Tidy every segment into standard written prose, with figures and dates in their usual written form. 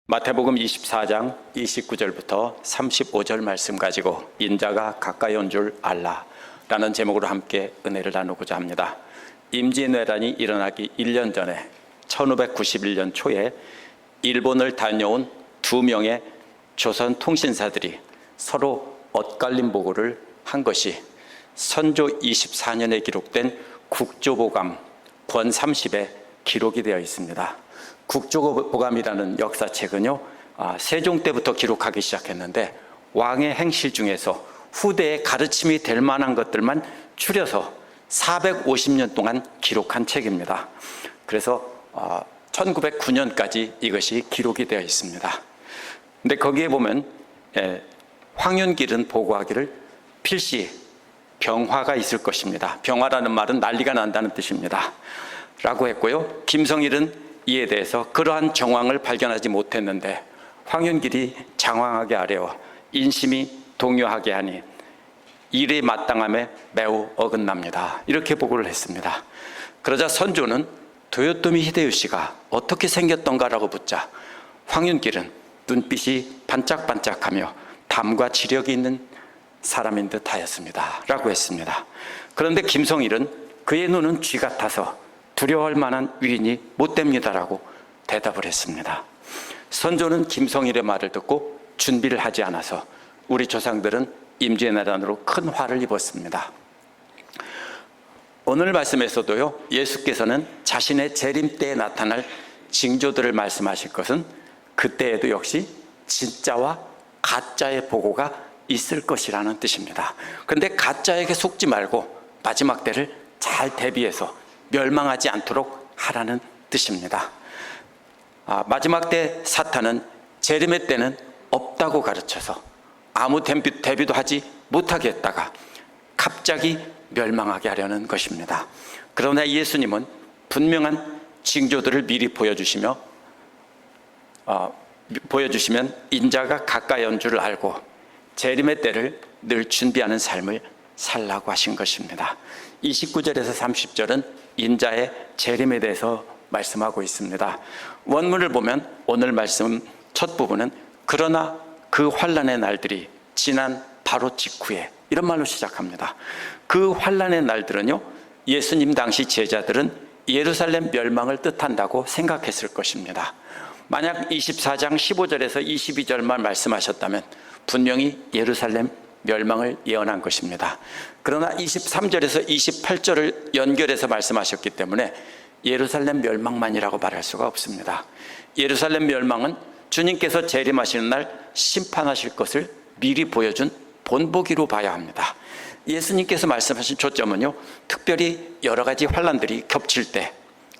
마태복음 24장 29절부터 35절 말씀 가지고 인자가 가까이 온 줄 알라 라는 제목으로 함께 은혜를 나누고자 합니다. 임진왜란이 일어나기 1년 전에 1591년 초에 일본을 다녀온 두 명의 조선 통신사들이 서로 엇갈린 보고를 한 것이 선조 24년에 기록된 국조보감 권 30에 기록이 되어 있습니다. 국조보감이라는 역사책은요, 세종 때부터 기록하기 시작했는데 왕의 행실 중에서 후대에 가르침이 될 만한 것들만 추려서 450년 동안 기록한 책입니다. 그래서 1909년까지 이것이 기록이 되어 있습니다. 근데 거기에 보면 황윤길은 보고하기를 필시 병화가 있을 것입니다. 병화라는 말은 난리가 난다는 뜻입니다 라고 했고요, 김성일은 이에 대해서 그러한 정황을 발견하지 못했는데 황윤길이 장황하게 아뢰어 인심이 동요하게 하니 일이 마땅함에 매우 어긋납니다, 이렇게 보고를 했습니다. 그러자 선조는 도요토미 히데요시가 어떻게 생겼던가라고 묻자 황윤길은 눈빛이 반짝반짝하며 담과 지력이 있는 사람인 듯 하였습니다 라고 했습니다. 그런데 김성일은 그의 눈은 쥐 같아서 두려워할 만한 위인이 못됩니다라고 대답을 했습니다. 선조는 김성일의 말을 듣고 준비를 하지 않아서 우리 조상들은 임진왜란으로 큰 화를 입었습니다. 오늘 말씀에서도요, 예수께서는 자신의 재림 때에 나타날 징조들을 말씀하실 것은 그때에도 역시 진짜와 가짜의 보고가 있을 것이라는 뜻입니다. 그런데 가짜에게 속지 말고 마지막 때를 잘 대비해서 멸망하지 않도록 하라는 뜻입니다. 마지막 때 사탄은 재림의 때는 없다고 가르쳐서 아무 대비도 하지 못하게 했다가 갑자기 멸망하게 하려는 것입니다. 그러나 예수님은 분명한 징조들을 미리 보여주시면 인자가 가까이 온 줄 알고 재림의 때를 늘 준비하는 삶을 살라고 하신 것입니다. 29절에서 30절은 인자의 재림에 대해서 말씀하고 있습니다. 원문을 보면 오늘 말씀 첫 부분은 그러나 그 환난의 날들이 지난 바로 직후에, 이런 말로 시작합니다. 그 환난의 날들은요, 예수님 당시 제자들은 예루살렘 멸망을 뜻한다고 생각했을 것입니다. 만약 24장 15절에서 22절만 말씀하셨다면 분명히 예루살렘 멸망을 예언한 것입니다. 그러나 23절에서 28절을 연결해서 말씀하셨기 때문에 예루살렘 멸망만이라고 말할 수가 없습니다. 예루살렘 멸망은 주님께서 재림하시는 날 심판하실 것을 미리 보여준 본보기로 봐야 합니다. 예수님께서 말씀하신 초점은요, 특별히 여러 가지 환난들이 겹칠 때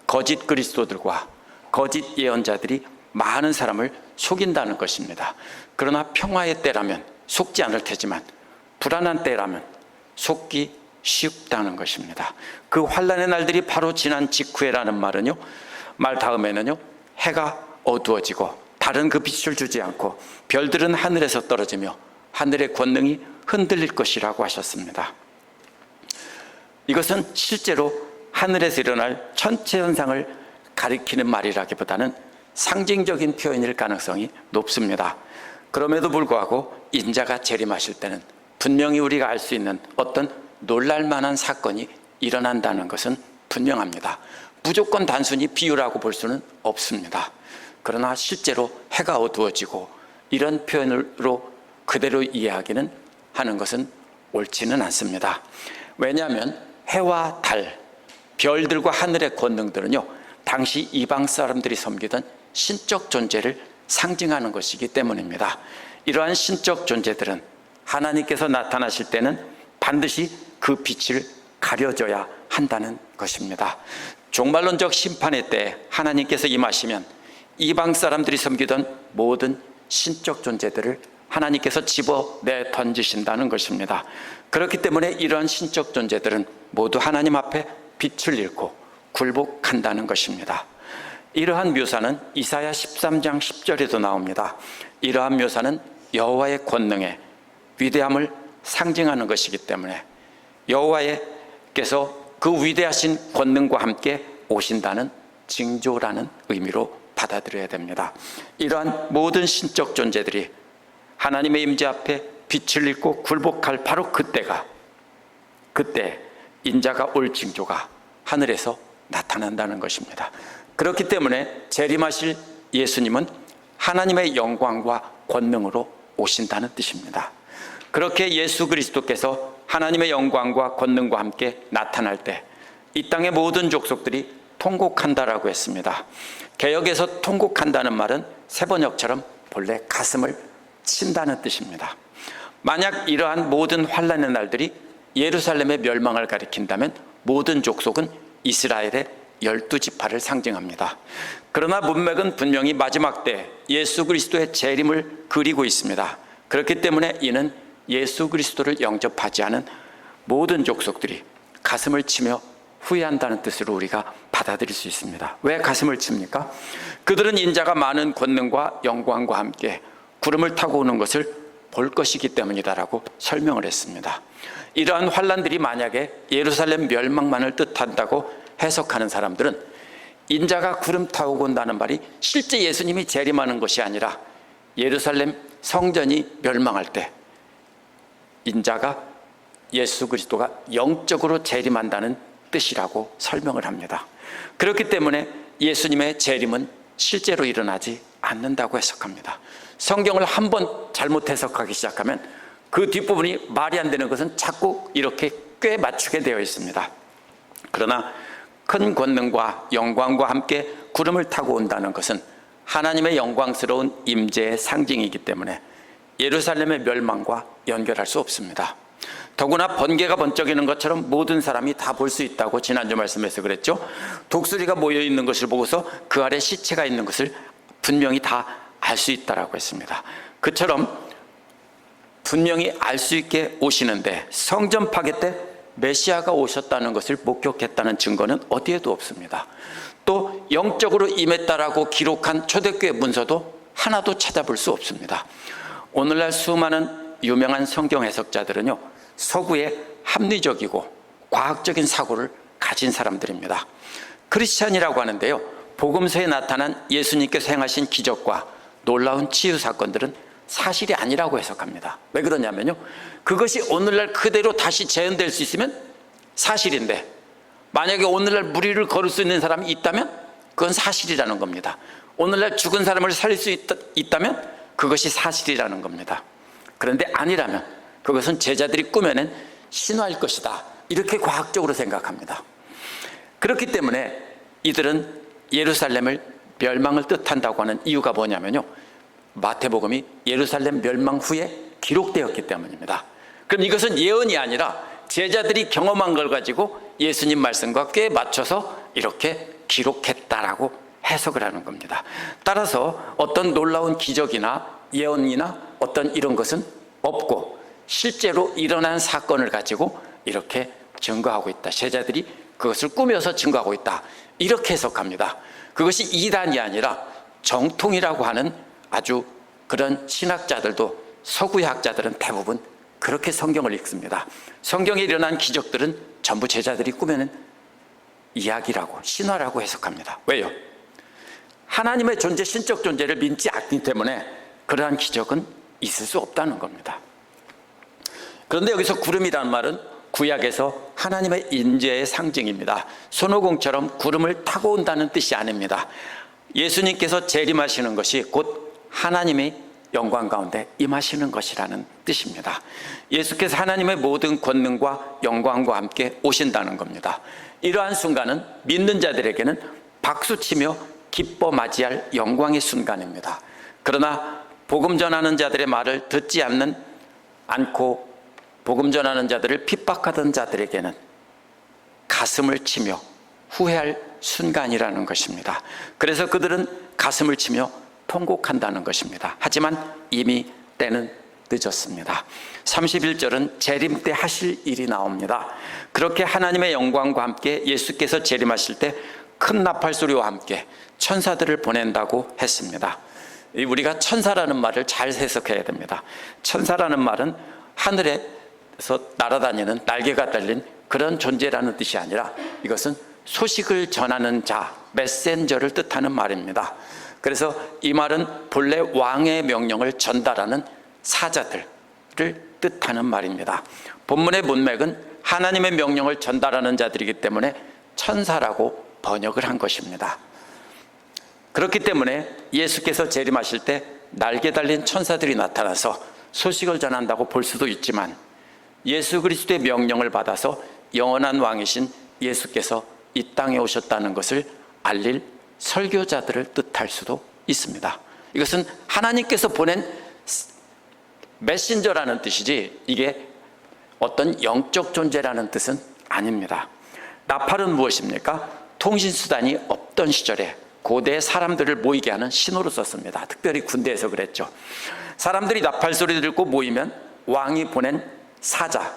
거짓 그리스도들과 거짓 예언자들이 많은 사람을 속인다는 것입니다. 그러나 평화의 때라면 속지 않을 테지만 불안한 때라면 속기 쉽다는 것입니다. 그 환난의 날들이 바로 지난 직후에라는 말은요, 말 다음에는요, 해가 어두워지고 달은 그 빛을 주지 않고 별들은 하늘에서 떨어지며 하늘의 권능이 흔들릴 것이라고 하셨습니다. 이것은 실제로 하늘에서 일어날 천체 현상을 가리키는 말이라기보다는 상징적인 표현일 가능성이 높습니다. 그럼에도 불구하고 인자가 재림하실 때는 분명히 우리가 알 수 있는 어떤 놀랄만한 사건이 일어난다는 것은 분명합니다. 무조건 단순히 비유라고 볼 수는 없습니다. 그러나 실제로 해가 어두워지고 이런 표현으로 그대로 이해하기는 하는 것은 옳지는 않습니다. 왜냐하면 해와 달, 별들과 하늘의 권능들은요, 당시 이방 사람들이 섬기던 신적 존재를 상징하는 것이기 때문입니다. 이러한 신적 존재들은 하나님께서 나타나실 때는 반드시 그 빛을 가려져야 한다는 것입니다. 종말론적 심판의 때 하나님께서 임하시면 이방 사람들이 섬기던 모든 신적 존재들을 하나님께서 집어내 던지신다는 것입니다. 그렇기 때문에 이러한 신적 존재들은 모두 하나님 앞에 빛을 잃고 굴복한다는 것입니다. 이러한 묘사는 이사야 13장 10절에도 나옵니다. 이러한 묘사는 여호와의 권능의 위대함을 상징하는 것이기 때문에 여호와께서 그 위대하신 권능과 함께 오신다는 징조라는 의미로 받아들여야 됩니다. 이러한 모든 신적 존재들이 하나님의 임재 앞에 빛을 잃고 굴복할 바로 그때 인자가 올 징조가 하늘에서 나타난다는 것입니다. 그렇기 때문에 재림하실 예수님은 하나님의 영광과 권능으로 오신다는 뜻입니다. 그렇게 예수 그리스도께서 하나님의 영광과 권능과 함께 나타날 때 이 땅의 모든 족속들이 통곡한다라고 했습니다. 개역에서 통곡한다는 말은 세번역처럼 본래 가슴을 친다는 뜻입니다. 만약 이러한 모든 환난의 날들이 예루살렘의 멸망을 가리킨다면 모든 족속은 이스라엘의 12지파를 상징합니다. 그러나 문맥은 분명히 마지막 때 예수 그리스도의 재림을 그리고 있습니다. 그렇기 때문에 이는 예수 그리스도를 영접하지 않은 모든 족속들이 가슴을 치며 후회한다는 뜻으로 우리가 받아들일 수 있습니다. 왜 가슴을 칩니까? 그들은 인자가 많은 권능과 영광과 함께 구름을 타고 오는 것을 볼 것이기 때문이다라고 설명을 했습니다. 이러한 환난들이 만약에 예루살렘 멸망만을 뜻한다고 해석하는 사람들은 인자가 구름 타고 온다는 말이 실제 예수님이 재림하는 것이 아니라 예루살렘 성전이 멸망할 때 인자가 예수 그리스도가 영적으로 재림한다는 뜻이라고 설명을 합니다. 그렇기 때문에 예수님의 재림은 실제로 일어나지 않는다고 해석합니다. 성경을 한번 잘못 해석하기 시작하면 그 뒷부분이 말이 안 되는 것은 자꾸 이렇게 꽤 맞추게 되어 있습니다. 그러나 큰 권능과 영광과 함께 구름을 타고 온다는 것은 하나님의 영광스러운 임재의 상징이기 때문에 예루살렘의 멸망과 연결할 수 없습니다. 더구나 번개가 번쩍이는 것처럼 모든 사람이 다 볼 수 있다고 지난주 말씀에서 그랬죠. 독수리가 모여있는 것을 보고서 그 아래 시체가 있는 것을 분명히 다 알 수 있다고 했습니다. 그처럼 분명히 알 수 있게 오시는데 성전 파괴 때 메시아가 오셨다는 것을 목격했다는 증거는 어디에도 없습니다. 또 영적으로 임했다라고 기록한 초대교회 문서도 하나도 찾아볼 수 없습니다. 오늘날 수많은 유명한 성경 해석자들은요, 서구의 합리적이고 과학적인 사고를 가진 사람들입니다. 크리스찬이라고 하는데요, 복음서에 나타난 예수님께서 행하신 기적과 놀라운 치유 사건들은 사실이 아니라고 해석합니다. 왜 그러냐면요, 그것이 오늘날 그대로 다시 재현될 수 있으면 사실인데, 만약에 오늘날 무리를 걸을 수 있는 사람이 있다면 그건 사실이라는 겁니다. 오늘날 죽은 사람을 살릴 수 있다면 그것이 사실이라는 겁니다. 그런데 아니라면 그것은 제자들이 꾸며낸 신화일 것이다, 이렇게 과학적으로 생각합니다. 그렇기 때문에 이들은 예루살렘을 멸망을 뜻한다고 하는 이유가 뭐냐면요, 마태복음이 예루살렘 멸망 후에 기록되었기 때문입니다. 그럼 이것은 예언이 아니라 제자들이 경험한 걸 가지고 예수님 말씀과 꽤 맞춰서 이렇게 기록했다라고 해석을 하는 겁니다. 따라서 어떤 놀라운 기적이나 예언이나 어떤 이런 것은 없고 실제로 일어난 사건을 가지고 이렇게 증거하고 있다, 제자들이 그것을 꾸며서 증거하고 있다, 이렇게 해석합니다. 그것이 이단이 아니라 정통이라고 하는 아주 그런 신학자들도, 서구의 학자들은 대부분 그렇게 성경을 읽습니다. 성경에 일어난 기적들은 전부 제자들이 꾸며낸 이야기라고, 신화라고 해석합니다. 왜요? 하나님의 존재, 신적 존재를 믿지 않기 때문에 그러한 기적은 있을 수 없다는 겁니다. 그런데 여기서 구름이라는 말은 구약에서 하나님의 인재의 상징입니다. 손오공처럼 구름을 타고 온다는 뜻이 아닙니다. 예수님께서 재림하시는 것이 곧 하나님의 영광 가운데 임하시는 것이라는 뜻입니다. 예수께서 하나님의 모든 권능과 영광과 함께 오신다는 겁니다. 이러한 순간은 믿는 자들에게는 박수치며 기뻐 맞이할 영광의 순간입니다. 그러나 복음 전하는 자들의 말을 듣지 않고 복음 전하는 자들을 핍박하던 자들에게는 가슴을 치며 후회할 순간이라는 것입니다. 그래서 그들은 가슴을 치며 통곡한다는 것입니다. 하지만 이미 때는 늦었습니다. 31절은 재림 때 하실 일이 나옵니다. 그렇게 하나님의 영광과 함께 예수께서 재림하실 때 큰 나팔 소리와 함께 천사들을 보낸다고 했습니다. 우리가 천사라는 말을 잘 해석해야 됩니다. 천사라는 말은 하늘에서 날아다니는 날개가 달린 그런 존재라는 뜻이 아니라 이것은 소식을 전하는 자, 메신저를 뜻하는 말입니다. 그래서 이 말은 본래 왕의 명령을 전달하는 사자들을 뜻하는 말입니다. 본문의 문맥은 하나님의 명령을 전달하는 자들이기 때문에 천사라고 번역을 한 것입니다. 그렇기 때문에 예수께서 재림하실 때 날개 달린 천사들이 나타나서 소식을 전한다고 볼 수도 있지만, 예수 그리스도의 명령을 받아서 영원한 왕이신 예수께서 이 땅에 오셨다는 것을 알릴 설교자들을 뜻할 수도 있습니다. 이것은 하나님께서 보낸 메신저라는 뜻이지 이게 어떤 영적 존재라는 뜻은 아닙니다. 나팔은 무엇입니까? 통신수단이 없던 시절에 고대 사람들을 모이게 하는 신호로 썼습니다. 특별히 군대에서 그랬죠. 사람들이 나팔 소리 듣고 모이면 왕이 보낸 사자,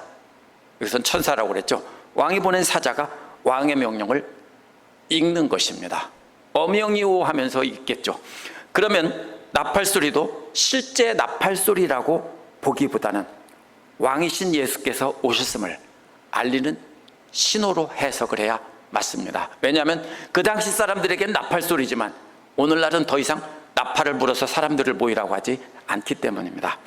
여기서는 천사라고 그랬죠. 왕이 보낸 사자가 왕의 명령을 읽는 것입니다. 어명이오 하면서 읽겠죠. 그러면 나팔 소리도 실제 나팔 소리라고 보기보다는 왕이신 예수께서 오셨음을 알리는 신호로 해석을 해야 맞습니다. 왜냐하면 그 당시 사람들에게는 나팔 소리지만 오늘날은 더 이상 나팔을 불어서 사람들을 모이라고 하지 않기 때문입니다.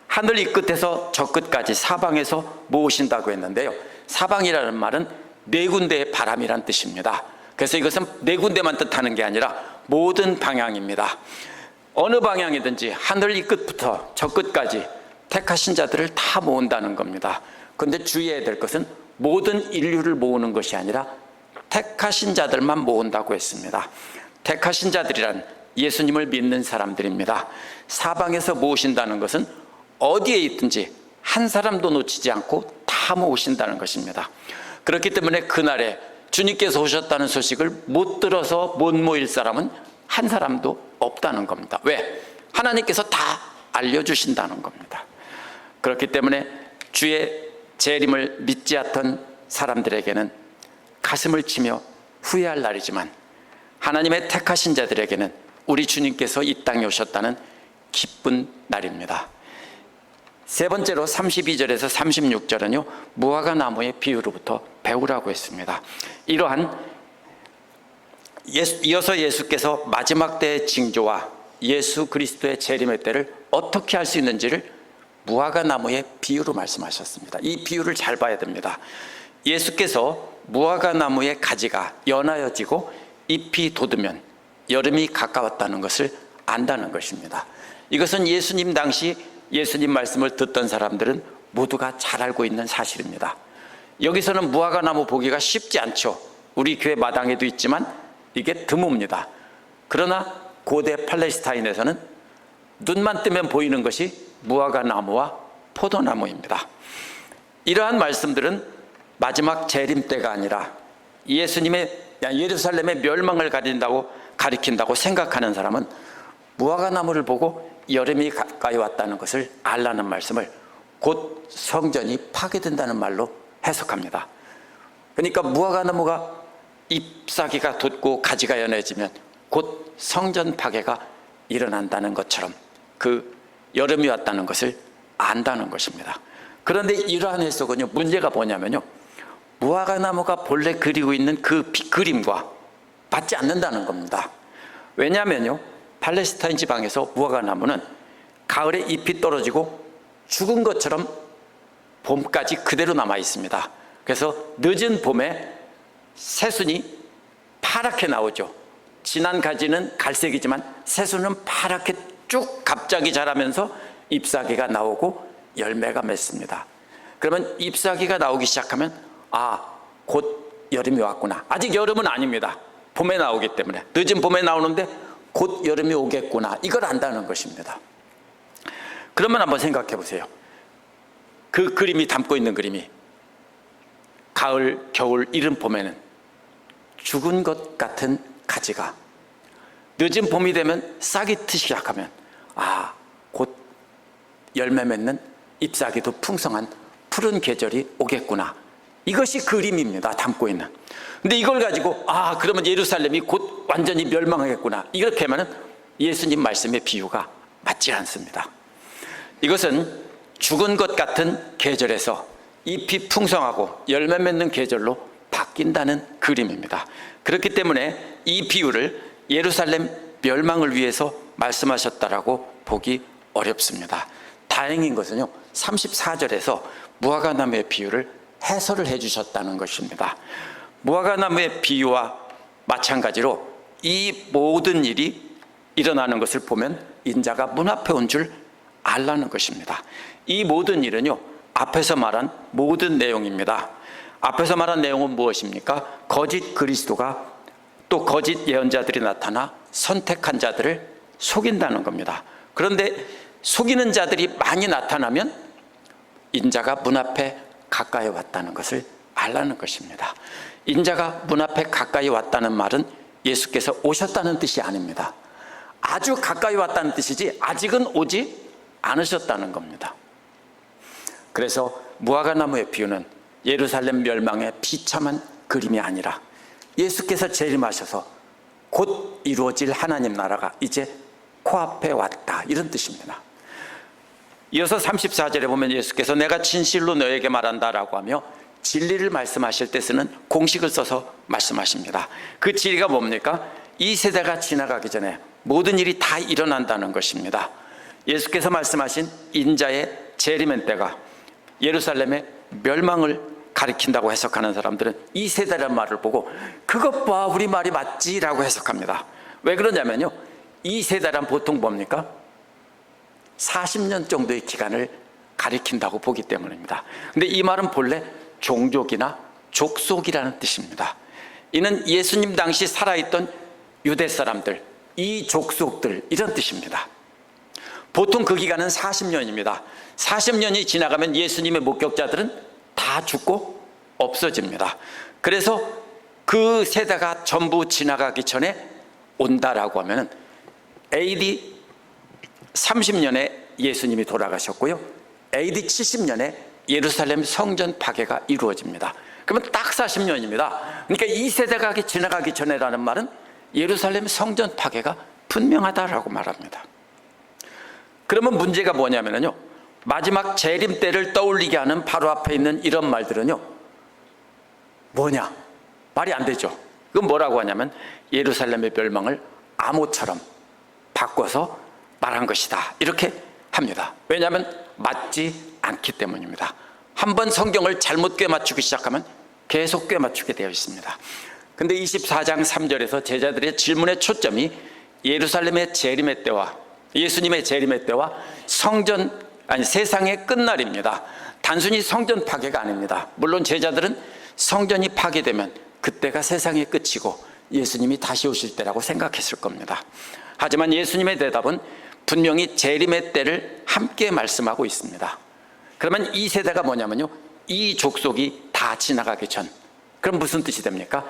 하늘 이 끝에서 저 끝까지 사방에서 모으신다고 했는데요, 사방이라는 말은 네 군데의 바람이란 뜻입니다. 그래서 이것은 네 군데만 뜻하는 게 아니라 모든 방향입니다. 어느 방향이든지 하늘 이 끝부터 저 끝까지 택하신 자들을 다 모은다는 겁니다. 그런데 주의해야 될 것은 모든 인류를 모으는 것이 아니라 택하신 자들만 모은다고 했습니다. 택하신 자들이란 예수님을 믿는 사람들입니다. 사방에서 모으신다는 것은 어디에 있든지 한 사람도 놓치지 않고 다 모으신다는 것입니다. 그렇기 때문에 그날에 주님께서 오셨다는 소식을 못 들어서 못 모일 사람은 한 사람도 없다는 겁니다. 왜? 하나님께서 다 알려주신다는 겁니다. 그렇기 때문에 주의 재림을 믿지 않던 사람들에게는 가슴을 치며 후회할 날이지만, 하나님의 택하신 자들에게는 우리 주님께서 이 땅에 오셨다는 기쁜 날입니다. 세 번째로 32절에서 36절은요, 무화과 나무의 비유로부터 배우라고 했습니다. 이어서 예수께서 마지막 때의 징조와 예수 그리스도의 재림의 때를 어떻게 할 수 있는지를 무화과 나무의 비유로 말씀하셨습니다. 이 비유를 잘 봐야 됩니다. 예수께서 무화과 나무의 가지가 연하여지고 잎이 돋으면 여름이 가까웠다는 것을 안다는 것입니다. 이것은 예수님 당시 예수님 말씀을 듣던 사람들은 모두가 잘 알고 있는 사실입니다. 여기서는 무화과 나무 보기가 쉽지 않죠. 우리 교회 마당에도 있지만 이게 드뭅니다. 그러나 고대 팔레스타인에서는 눈만 뜨면 보이는 것이 무화과 나무와 포도나무입니다. 이러한 말씀들은 마지막 재림 때가 아니라 예루살렘의 멸망을 가리킨다고 생각하는 사람은 무화과 나무를 보고 여름이 가까이 왔다는 것을 알라는 말씀을 곧 성전이 파괴된다는 말로 해석합니다. 그러니까 무화과 나무가 잎사귀가 돋고 가지가 연해지면 곧 성전 파괴가 일어난다는 것처럼 그 여름이 왔다는 것을 안다는 것입니다. 그런데 이러한 해석은요, 문제가 뭐냐면요, 무화과 나무가 본래 그리고 있는 그 그림과 맞지 않는다는 겁니다. 왜냐하면요, 팔레스타인 지방에서 무화과 나무는 가을에 잎이 떨어지고 죽은 것처럼 봄까지 그대로 남아 있습니다. 그래서 늦은 봄에 새순이 파랗게 나오죠. 진한 가지는 갈색이지만 새순은 파랗게 쭉 갑자기 자라면서 잎사귀가 나오고 열매가 맺습니다. 그러면 잎사귀가 나오기 시작하면 곧 여름이 왔구나. 아직 여름은 아닙니다. 봄에 나오기 때문에 늦은 봄에 나오는데 곧 여름이 오겠구나, 이걸 안다는 것입니다. 그러면 한번 생각해 보세요. 그 그림이 담고 있는 그림이 가을, 겨울, 이른 봄에는 죽은 것 같은 가지가 늦은 봄이 되면 싹이 트기 시작하면 곧 열매 맺는 잎사귀도 풍성한 푸른 계절이 오겠구나. 이것이 그림입니다. 담고 있는. 근데 이걸 가지고 그러면 예루살렘이 곧 완전히 멸망하겠구나, 이렇게 하면 예수님 말씀의 비유가 맞지 않습니다. 이것은 죽은 것 같은 계절에서 잎이 풍성하고 열매 맺는 계절로 바뀐다는 그림입니다. 그렇기 때문에 이 비유를 예루살렘 멸망을 위해서 말씀하셨다라고 보기 어렵습니다. 다행인 것은요, 34절에서 무화과나무의 비유를 해설을 해주셨다는 것입니다. 무화과나무의 비유와 마찬가지로 이 모든 일이 일어나는 것을 보면 인자가 문 앞에 온 줄 알라는 것입니다. 이 모든 일은요, 앞에서 말한 모든 내용입니다. 앞에서 말한 내용은 무엇입니까? 거짓 그리스도가 또 거짓 예언자들이 나타나 선택한 자들을 속인다는 겁니다. 그런데 속이는 자들이 많이 나타나면 인자가 문 앞에 가까이 왔다는 것을 알라는 것입니다. 인자가 문 앞에 가까이 왔다는 말은 예수께서 오셨다는 뜻이 아닙니다. 아주 가까이 왔다는 뜻이지 아직은 오지 않으셨다는 겁니다. 그래서 무화과나무의 비유는 예루살렘 멸망의 비참한 그림이 아니라 예수께서 재림하셔서 곧 이루어질 하나님 나라가 이제 코앞에 왔다, 이런 뜻입니다. 이어서 34절에 보면 예수께서 내가 진실로 너에게 말한다라고 하며 진리를 말씀하실 때 쓰는 공식을 써서 말씀하십니다. 그 진리가 뭡니까? 이 세대가 지나가기 전에 모든 일이 다 일어난다는 것입니다. 예수께서 말씀하신 인자의 재림의 때가 예루살렘의 멸망을 가리킨다고 해석하는 사람들은 이 세대란 말을 보고 그것 봐, 우리 말이 맞지라고 해석합니다. 왜 그러냐면요, 이 세대란 보통 뭡니까? 40년 정도의 기간을 가리킨다고 보기 때문입니다. 근데 이 말은 본래 종족이나 족속이라는 뜻입니다. 이는 예수님 당시 살아있던 유대 사람들, 이 족속들, 이런 뜻입니다. 보통 그 기간은 40년입니다. 40년이 지나가면 예수님의 목격자들은 다 죽고 없어집니다. 그래서 그 세대가 전부 지나가기 전에 온다라고 하면 AD 30년에 예수님이 돌아가셨고요, AD 70년에 예루살렘 성전 파괴가 이루어집니다. 그러면 딱 40년입니다. 그러니까 이 세대가 지나가기 전에라는 말은 예루살렘 성전 파괴가 분명하다라고 말합니다. 그러면 문제가 뭐냐면요, 마지막 재림 때를 떠올리게 하는 바로 앞에 있는 이런 말들은요, 뭐냐? 말이 안 되죠. 그건 뭐라고 하냐면 예루살렘의 멸망을 암호처럼 바꿔서 말한 것이다, 이렇게 합니다. 왜냐하면 맞지 않기 때문입니다. 한번 성경을 잘못 꿰맞추기 시작하면 계속 꿰맞추게 되어 있습니다. 근데 24장 3절에서 제자들의 질문의 초점이 예루살렘의 재림의 때와 예수님의 재림의 때와 세상의 끝날입니다. 단순히 성전 파괴가 아닙니다. 물론 제자들은 성전이 파괴되면 그때가 세상의 끝이고 예수님이 다시 오실 때라고 생각했을 겁니다. 하지만 예수님의 대답은 분명히 재림의 때를 함께 말씀하고 있습니다. 그러면 이 세대가 뭐냐면요, 이 족속이 다 지나가기 전, 그럼 무슨 뜻이 됩니까?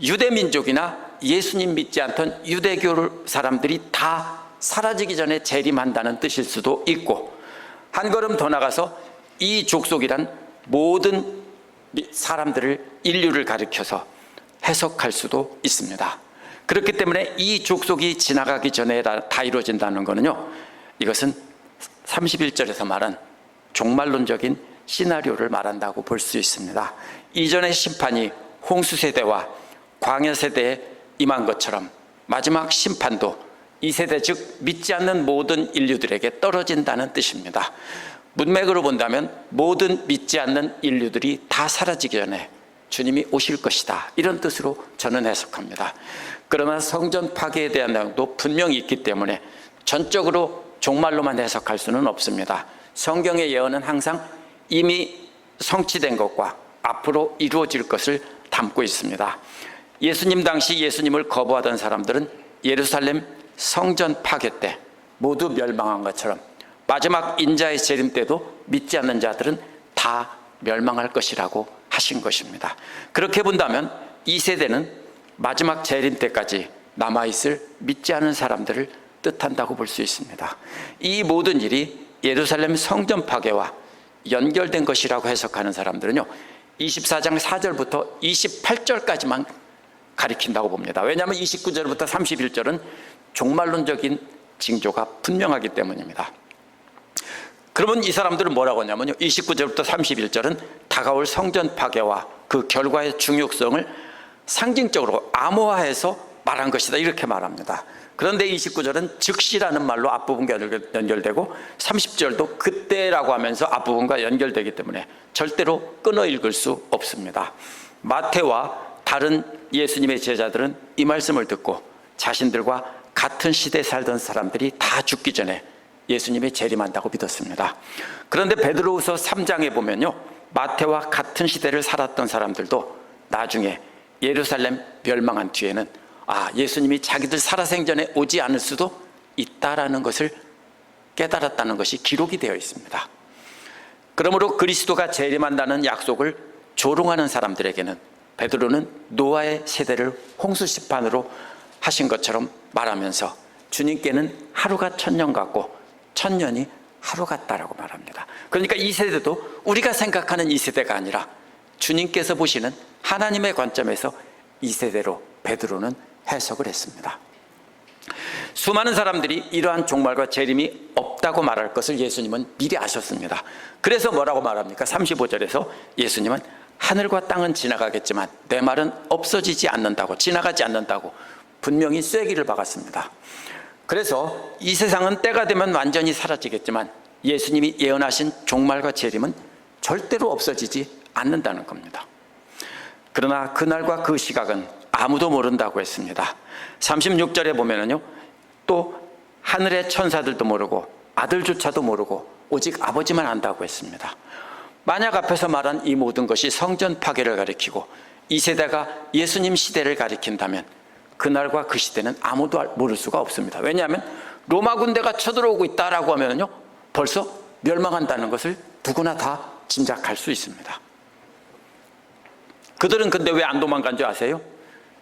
유대민족이나 예수님 믿지 않던 유대교 사람들이 다 사라지기 전에 재림한다는 뜻일 수도 있고, 한 걸음 더 나가서 이 족속이란 모든 사람들을, 인류를 가리켜서 해석할 수도 있습니다. 그렇기 때문에 이 족속이 지나가기 전에 다 이루어진다는 것은요, 이것은 31절에서 말한 종말론적인 시나리오를 말한다고 볼 수 있습니다. 이전의 심판이 홍수 세대와 광야 세대에 임한 것처럼 마지막 심판도 이 세대, 즉 믿지 않는 모든 인류들에게 떨어진다는 뜻입니다. 문맥으로 본다면 모든 믿지 않는 인류들이 다 사라지기 전에 주님이 오실 것이다, 이런 뜻으로 저는 해석합니다. 그러나 성전 파괴에 대한 내용도 분명히 있기 때문에 전적으로 종말로만 해석할 수는 없습니다. 성경의 예언은 항상 이미 성취된 것과 앞으로 이루어질 것을 담고 있습니다. 예수님 당시 예수님을 거부하던 사람들은 예루살렘 성전 파괴 때 모두 멸망한 것처럼 마지막 인자의 재림 때도 믿지 않는 자들은 다 멸망할 것이라고 하신 것입니다. 그렇게 본다면 이 세대는 마지막 재림 때까지 남아있을 믿지 않은 사람들을 뜻한다고 볼 수 있습니다. 이 모든 일이 예루살렘 성전 파괴와 연결된 것이라고 해석하는 사람들은요, 24장 4절부터 28절까지만 가리킨다고 봅니다. 왜냐하면 29절부터 31절은 종말론적인 징조가 분명하기 때문입니다. 그러면 이 사람들은 뭐라고 하냐면요, 29절부터 31절은 다가올 성전 파괴와 그 결과의 중요성을 상징적으로 암호화해서 말한 것이다, 이렇게 말합니다. 그런데 29절은 즉시라는 말로 앞부분과 연결되고 30절도 그때라고 하면서 앞부분과 연결되기 때문에 절대로 끊어 읽을 수 없습니다. 마태와 다른 예수님의 제자들은 이 말씀을 듣고 자신들과 같은 시대에 살던 사람들이 다 죽기 전에 예수님이 재림한다고 믿었습니다. 그런데 베드로후서 3장에 보면요, 마태와 같은 시대를 살았던 사람들도 나중에 예루살렘 멸망한 뒤에는 예수님이 자기들 살아생전에 오지 않을 수도 있다라는 것을 깨달았다는 것이 기록이 되어 있습니다. 그러므로 그리스도가 재림한다는 약속을 조롱하는 사람들에게는 베드로는 노아의 세대를 홍수 심판으로 하신 것처럼 말하면서 주님께는 하루가 1000년 같고 1000년이 하루 같다라고 말합니다. 그러니까 이 세대도 우리가 생각하는 이 세대가 아니라 주님께서 보시는 하나님의 관점에서 이 세대로 베드로는 해석을 했습니다. 수많은 사람들이 이러한 종말과 재림이 없다고 말할 것을 예수님은 미리 아셨습니다. 그래서 뭐라고 말합니까? 35절에서 예수님은 하늘과 땅은 지나가겠지만 내 말은 없어지지 않는다고, 지나가지 않는다고 분명히 쐐기를 박았습니다. 그래서 이 세상은 때가 되면 완전히 사라지겠지만 예수님이 예언하신 종말과 재림은 절대로 없어지지 않는다는 겁니다. 그러나 그날과 그 시각은 아무도 모른다고 했습니다. 36절에 보면은요, 또 하늘의 천사들도 모르고 아들조차도 모르고 오직 아버지만 안다고 했습니다. 만약 앞에서 말한 이 모든 것이 성전 파괴를 가리키고 이 세대가 예수님 시대를 가리킨다면 그날과 그 시대는 아무도 모를 수가 없습니다. 왜냐하면 로마 군대가 쳐들어오고 있다라고 하면요, 벌써 멸망한다는 것을 누구나 다 짐작할 수 있습니다. 그들은 근데 왜 안 도망간 줄 아세요?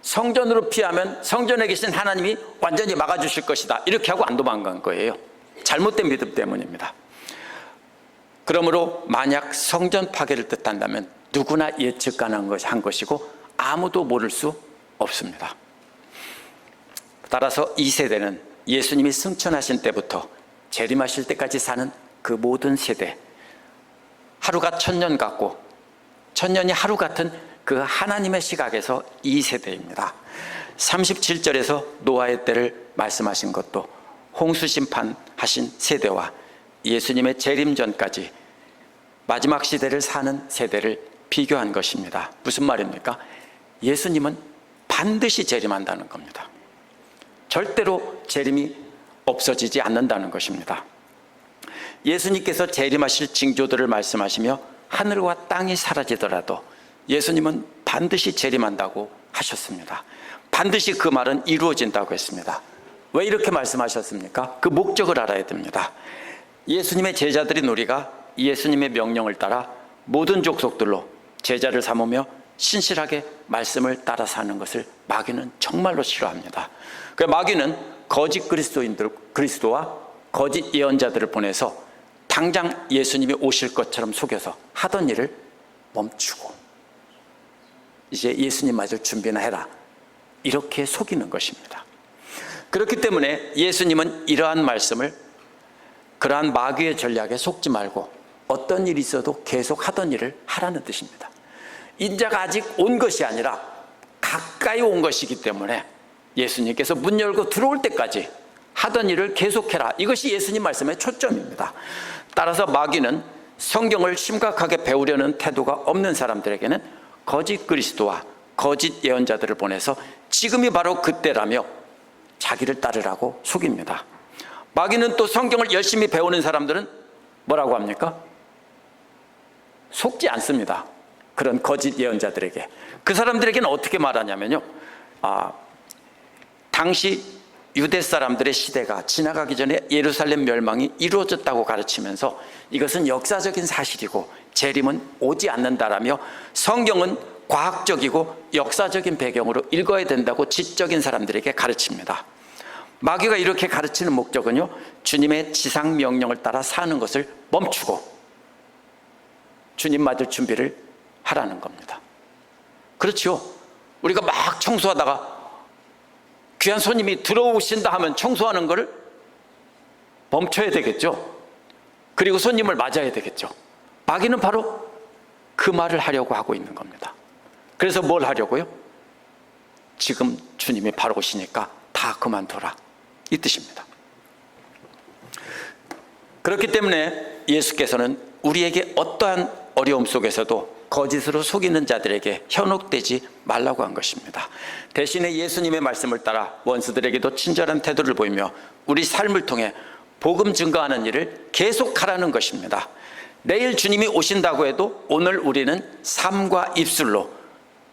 성전으로 피하면 성전에 계신 하나님이 완전히 막아주실 것이다, 이렇게 하고 안 도망간 거예요. 잘못된 믿음 때문입니다. 그러므로 만약 성전 파괴를 뜻한다면 누구나 예측 가능한 것이고 아무도 모를 수 없습니다. 따라서 이 세대는 예수님이 승천하신 때부터 재림하실 때까지 사는 그 모든 세대, 하루가 1000년 같고 1000년이 하루 같은 그 하나님의 시각에서 이 세대입니다. 37절에서 노아의 때를 말씀하신 것도 홍수 심판하신 세대와 예수님의 재림 전까지 마지막 시대를 사는 세대를 비교한 것입니다. 무슨 말입니까? 예수님은 반드시 재림한다는 겁니다. 절대로 재림이 없어지지 않는다는 것입니다. 예수님께서 재림하실 징조들을 말씀하시며 하늘과 땅이 사라지더라도 예수님은 반드시 재림한다고 하셨습니다. 반드시 그 말은 이루어진다고 했습니다. 왜 이렇게 말씀하셨습니까? 그 목적을 알아야 됩니다. 예수님의 제자들인 우리가 예수님의 명령을 따라 모든 족속들로 제자를 삼으며 신실하게 말씀을 따라 사는 것을 마귀는 정말로 싫어합니다. 마귀는 거짓 그리스도와 거짓 예언자들을 보내서 당장 예수님이 오실 것처럼 속여서 하던 일을 멈추고 이제 예수님 맞을 준비나 해라, 이렇게 속이는 것입니다. 그렇기 때문에 예수님은 이러한 말씀을 그러한 마귀의 전략에 속지 말고 어떤 일이 있어도 계속 하던 일을 하라는 뜻입니다. 인자가 아직 온 것이 아니라 가까이 온 것이기 때문에 예수님께서 문 열고 들어올 때까지 하던 일을 계속해라, 이것이 예수님 말씀의 초점입니다. 따라서 마귀는 성경을 심각하게 배우려는 태도가 없는 사람들에게는 거짓 그리스도와 거짓 예언자들을 보내서 지금이 바로 그때라며 자기를 따르라고 속입니다. 마귀는 또 성경을 열심히 배우는 사람들은 뭐라고 합니까? 속지 않습니다. 그런 거짓 예언자들에게. 그 사람들에게는 어떻게 말하냐면요, 당시 유대 사람들의 시대가 지나가기 전에 예루살렘 멸망이 이루어졌다고 가르치면서 이것은 역사적인 사실이고 재림은 오지 않는다라며 성경은 과학적이고 역사적인 배경으로 읽어야 된다고 지적인 사람들에게 가르칩니다. 마귀가 이렇게 가르치는 목적은요, 주님의 지상 명령을 따라 사는 것을 멈추고 주님 맞을 준비를 하라는 겁니다. 그렇죠. 우리가 막 청소하다가 귀한 손님이 들어오신다 하면 청소하는 것을 멈춰야 되겠죠. 그리고 손님을 맞아야 되겠죠. 마귀는 바로 그 말을 하려고 하고 있는 겁니다. 그래서 뭘 하려고요? 지금 주님이 바로 오시니까 다 그만둬라, 이 뜻입니다. 그렇기 때문에 예수께서는 우리에게 어떠한 어려움 속에서도 거짓으로 속이는 자들에게 현혹되지 말라고 한 것입니다. 대신에 예수님의 말씀을 따라 원수들에게도 친절한 태도를 보이며 우리 삶을 통해 복음 증거하는 일을 계속하라는 것입니다. 내일 주님이 오신다고 해도 오늘 우리는 삶과 입술로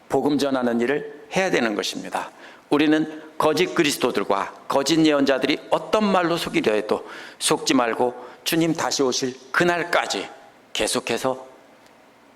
복음 전하는 일을 해야 되는 것입니다. 우리는 거짓 그리스도들과 거짓 예언자들이 어떤 말로 속이려 해도 속지 말고 주님 다시 오실 그날까지 계속해서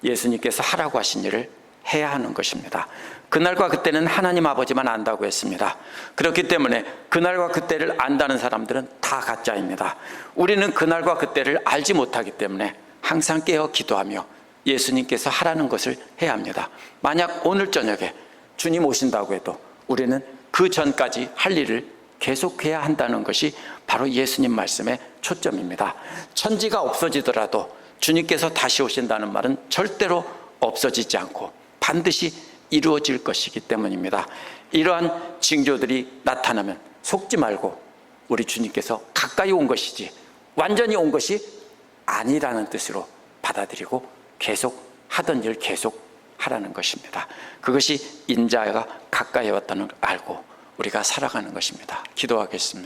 예수님께서 하라고 하신 일을 해야 하는 것입니다. 그날과 그때는 하나님 아버지만 안다고 했습니다. 그렇기 때문에 그날과 그때를 안다는 사람들은 다 가짜입니다. 우리는 그날과 그때를 알지 못하기 때문에 항상 깨어 기도하며 예수님께서 하라는 것을 해야 합니다. 만약 오늘 저녁에 주님 오신다고 해도 우리는 그 전까지 할 일을 계속해야 한다는 것이 바로 예수님 말씀의 초점입니다. 천지가 없어지더라도 주님께서 다시 오신다는 말은 절대로 없어지지 않고 반드시 이루어질 것이기 때문입니다. 이러한 징조들이 나타나면 속지 말고 우리 주님께서 가까이 온 것이지 완전히 온 것이 아니라는 뜻으로 받아들이고 계속 하던 일 계속 하라는 것입니다. 그것이 인자가 가까이 왔다는 걸 알고 우리가 살아가는 것입니다. 기도하겠습니다.